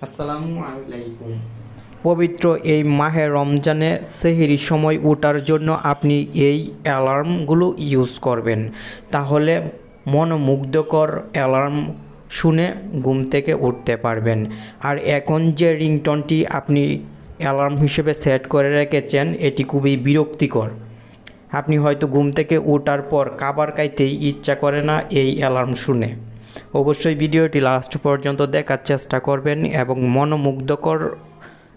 আসসালামু আলাইকুম। পবিত্র এই মাহে রমজানে সেহরির সময় ওঠার জন্য আপনি এই অ্যালার্মগুলো ইউজ করবেন, তাহলে মনোমুগ্ধকর অ্যালার্ম শুনে ঘুম থেকে উঠতে পারবেন। আর এখন যে রিংটোনটি আপনি অ্যালার্ম হিসেবে সেট করে রেখেছেন এটি খুবই বিরক্তিকর। আপনি হয়তো ঘুম থেকে ওঠার পর খাবার খাইতেই ইচ্ছা করে না এই অ্যালার্ম শুনে। অবশ্যই ভিডিওটি লাস্ট পর্যন্ত দেখার চেষ্টা করবেন এবং মনোমুগ্ধকর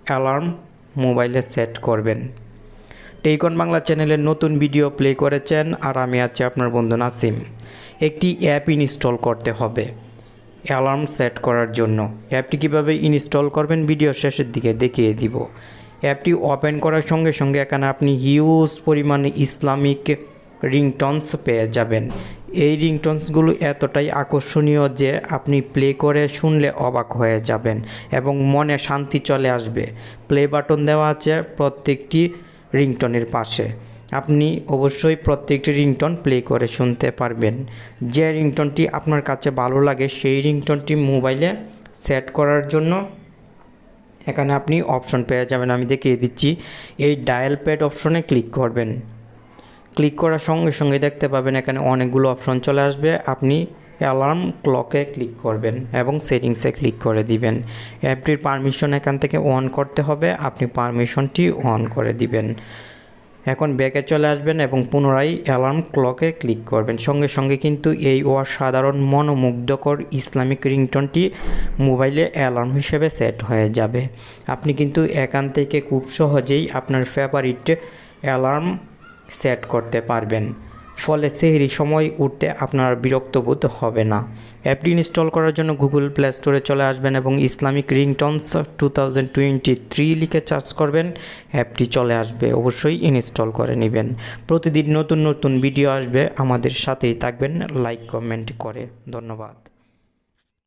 অ্যালার্ম মোবাইলে সেট করবেন। টেকন বাংলা চ্যানেলের নতুন ভিডিও প্লে করেছেন আর আমি আছি আপনার বন্ধু নাসিম। একটি অ্যাপ ইনস্টল করতে হবে অ্যালার্ম সেট করার জন্য। অ্যাপটি কীভাবে ইনস্টল করবেন ভিডিও শেষের দিকে দেখিয়ে দিব। অ্যাপটি ওপেন করার সঙ্গে সঙ্গে এখানে আপনি হিউজ পরিমাণে ইসলামিক রিংটোনস পেয়ে যাবেন। এই রিংটোনসগুলো এতটাই আকর্ষণীয় যে আপনি প্লে করে শুনলে অবাক হয়ে যাবেন এবং মনে শান্তি চলে আসবে। প্লে বাটন দেওয়া আছে প্রত্যেকটি রিংটোনের পাশে। আপনি অবশ্যই প্রত্যেকটি রিংটোন প্লে করে শুনতে পারবেন। যে রিংটোনটি আপনার কাছে ভালো লাগে সেই রিংটোনটি মোবাইলে সেট করার জন্য এখানে আপনি অপশন পেয়ে যাবেন। আমি দেখিয়ে দিচ্ছি। এই ডায়াল প্যাড অপশনে ক্লিক করবেন। ক্লিক করার সঙ্গে সঙ্গে দেখতে পাবেন এখানে অনেকগুলো অপশন চলে আসবে। আপনি অ্যালার্ম ক্লকে ক্লিক করবেন এবং সেটিংসে ক্লিক করে দিবেন। অ্যাপটির পারমিশন এখান থেকে অন করতে হবে, আপনি পারমিশনটি অন করে দিবেন। এখন ব্যাকে চলে আসবেন এবং পুনরায় অ্যালার্ম ক্লকে ক্লিক করবেন। সঙ্গে সঙ্গে কিন্তু এই অসাধারণ মনোমুগ্ধকর ইসলামিক রিংটোনটি মোবাইলে অ্যালার্ম হিসেবে সেট হয়ে যাবে। আপনি কিন্তু এখান থেকে খুব সহজেই আপনার ফেভারিট অ্যালার্ম সেট করতে পারবেন, ফলে সেহরি সময় উঠতে আপনার বিরক্ত বোধ হবে না। অ্যাপটি ইনস্টল করার জন্য গুগল প্লে স্টোরে চলে আসবেন এবং ইসলামিক রিংটোনস 2023 লিখে সার্চ করবেন। অ্যাপটি চলে আসবে, অবশ্যই ইনস্টল করে নেবেন। প্রতিদিন নতুন নতুন ভিডিও আসবে, আমাদের সাথেই থাকবেন লাইক কমেন্ট করে। ধন্যবাদ।